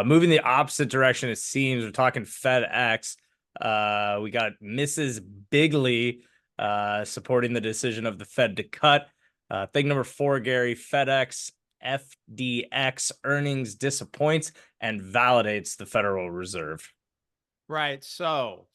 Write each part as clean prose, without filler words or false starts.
Moving the opposite direction, it seems. We're talking FedEx. We got Mrs. Bigley supporting the decision of the Fed to cut. Thing number 4, Gary, FedEx FDX earnings disappoints and validates the Federal Reserve. Right. So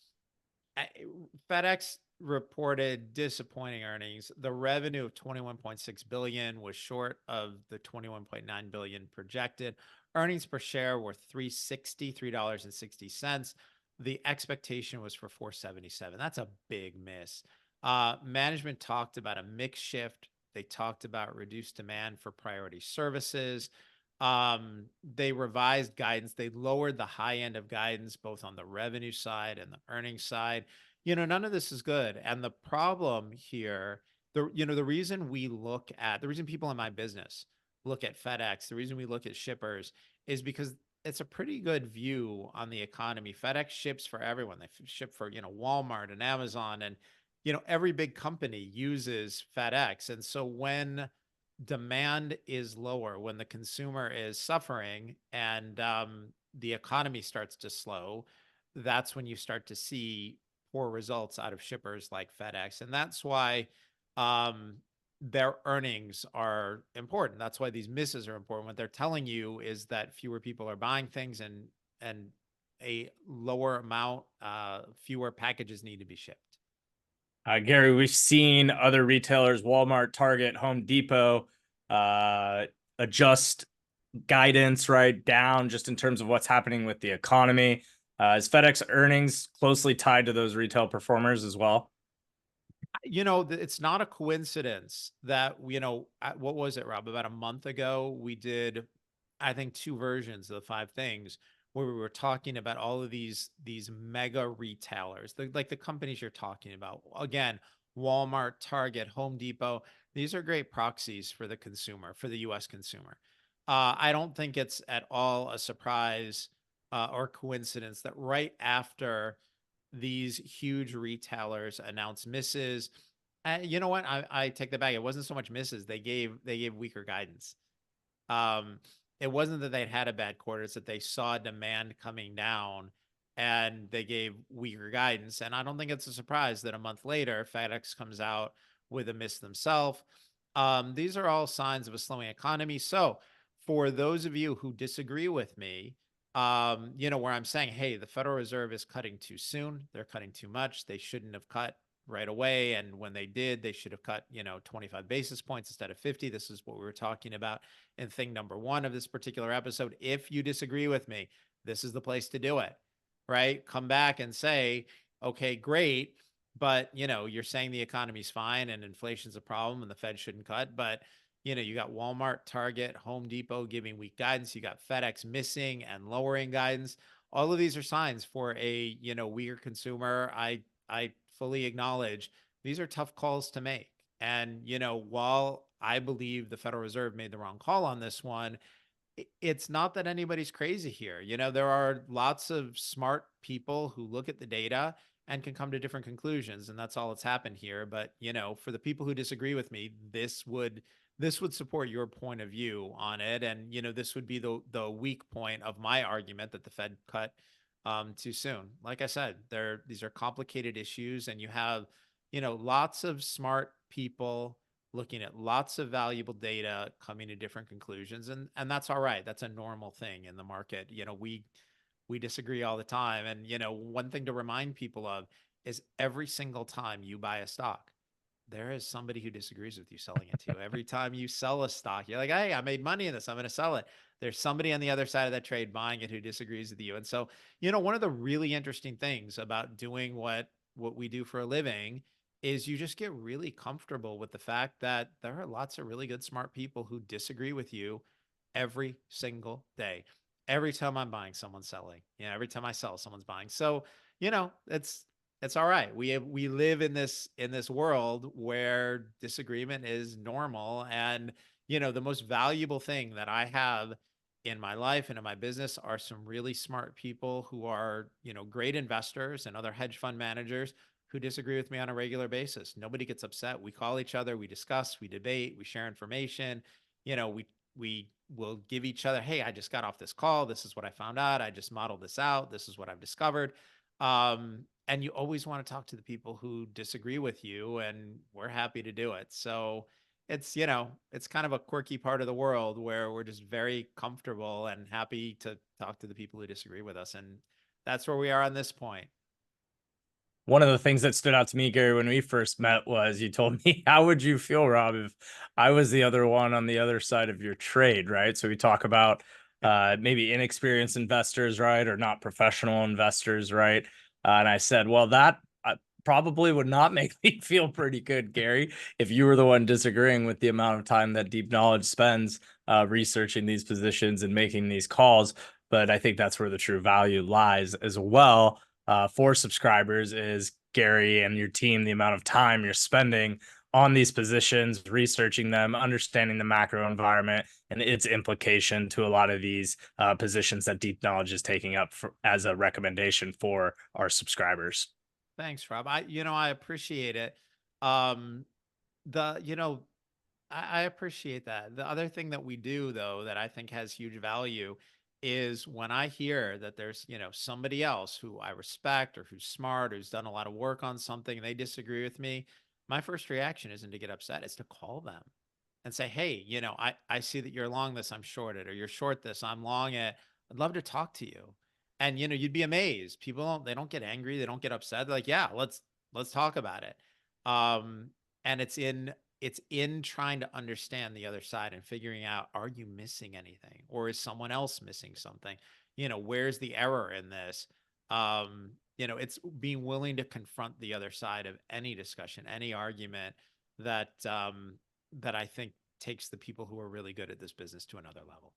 FedEx reported disappointing earnings. The revenue of 21.6 billion was short of the 21.9 billion projected. Earnings per share were $3.60. The expectation was for 477. That's a big miss. Management talked about a mix shift. They talked about reduced demand for priority services. They revised guidance. They lowered the high end of guidance, both on the revenue side and the earnings side. None of this is good. And the problem here, the reason the reason people in my business look at FedEx, the reason we look at shippers is because it's a pretty good view on the economy. FedEx ships for everyone. They ship for, Walmart and Amazon, and, every big company uses FedEx. And so when demand is lower, when the consumer is suffering and the economy starts to slow, that's when you start to see poor results out of shippers like FedEx. And that's why their earnings are important. That's why these misses are important. What they're telling you is that fewer people are buying things, and a lower amount, fewer packages need to be shipped. Gary, we've seen other retailers, Walmart, Target, Home Depot, adjust guidance right down just in terms of what's happening with the economy. Is FedEx earnings closely tied to those retail performers as well? It's not a coincidence that, what was it, Rob? About a month ago, we did, I think, 2 versions of the 5 things where we were talking about all of these mega retailers, like the companies you're talking about. Again, Walmart, Target, Home Depot. These are great proxies for the consumer, for the U.S. consumer. I don't think it's at all a surprise or coincidence that right after these huge retailers announce misses, you know what? I take that back. It wasn't so much misses. They gave weaker guidance. Um, it wasn't that they'd had a bad quarter, it's that they saw demand coming down and they gave weaker guidance. And I don't think it's a surprise that a month later, FedEx comes out with a miss themselves. These are all signs of a slowing economy. So for those of you who disagree with me, where I'm saying, hey, the Federal Reserve is cutting too soon, they're cutting too much, they shouldn't have cut right away. And when they did, they should have cut, 25 basis points instead of 50. This is what we were talking about in thing number 1 of this particular episode. If you disagree with me, this is the place to do it, right? Come back and say, okay, great. But, you're saying the economy's fine and inflation's a problem and the Fed shouldn't cut. But, you got Walmart, Target, Home Depot giving weak guidance. You got FedEx missing and lowering guidance. All of these are signs for a, weaker consumer. I fully acknowledge these are tough calls to make. And, while I believe the Federal Reserve made the wrong call on this one, it's not that anybody's crazy here. There are lots of smart people who look at the data and can come to different conclusions, and that's all that's happened here. But, for the people who disagree with me, this would support your point of view on it. And, this would be the weak point of my argument that the Fed cut too soon. Like I said, these are complicated issues, and you have, lots of smart people looking at lots of valuable data, coming to different conclusions. And that's all right. That's a normal thing in the market. We disagree all the time. And, one thing to remind people of is every single time you buy a stock, there is somebody who disagrees with you selling it to you. Every time you sell a stock, you're like, hey, I made money in this, I'm going to sell it. There's somebody on the other side of that trade buying it who disagrees with you. And so, one of the really interesting things about doing what we do for a living is you just get really comfortable with the fact that there are lots of really good, smart people who disagree with you every single day. Every time I'm buying, someone's selling. Every time I sell, someone's buying. So, it's all right. We live in this world where disagreement is normal. And, the most valuable thing that I have in my life and in my business are some really smart people who are, great investors and other hedge fund managers who disagree with me on a regular basis. Nobody gets upset. We call each other, we discuss, we debate, we share information. We we will give each other, hey, I just got off this call. This is what I found out. I just modeled this out. This is what I've discovered. And you always want to talk to the people who disagree with you, and we're happy to do it. So it's, it's kind of a quirky part of the world where we're just very comfortable and happy to talk to the people who disagree with us. And that's where we are on this point. One of the things that stood out to me, Gary, when we first met was you told me, how would you feel, Rob, if I was the other one on the other side of your trade, right? So we talk about maybe inexperienced investors, right? Or not professional investors, right? And I said, well, that probably would not make me feel pretty good, Gary, if you were the one disagreeing with the amount of time that Deep Knowledge spends researching these positions and making these calls. But I think that's where the true value lies as well. For subscribers is, Gary and your team, the amount of time you're spending on these positions, researching them, understanding the macro environment and its implication to a lot of these positions that Deep Knowledge is taking up as a recommendation for our subscribers. Thanks, Rob. I appreciate it. Um, I appreciate that. The other thing that we do, though, that I think has huge value is when I hear that there's, somebody else who I respect or who's smart, who's done a lot of work on something, and they disagree with me, my first reaction isn't to get upset, it's to call them and say, hey, I see that you're long this, I'm short it, or you're short this, I'm long it. I'd love to talk to you. And, you'd be amazed. They don't get angry. They don't get upset. They're like, yeah, let's talk about it. And it's in trying to understand the other side and figuring out, are you missing anything, or is someone else missing something? Where's the error in this? It's being willing to confront the other side of any discussion, any argument that I think takes the people who are really good at this business to another level.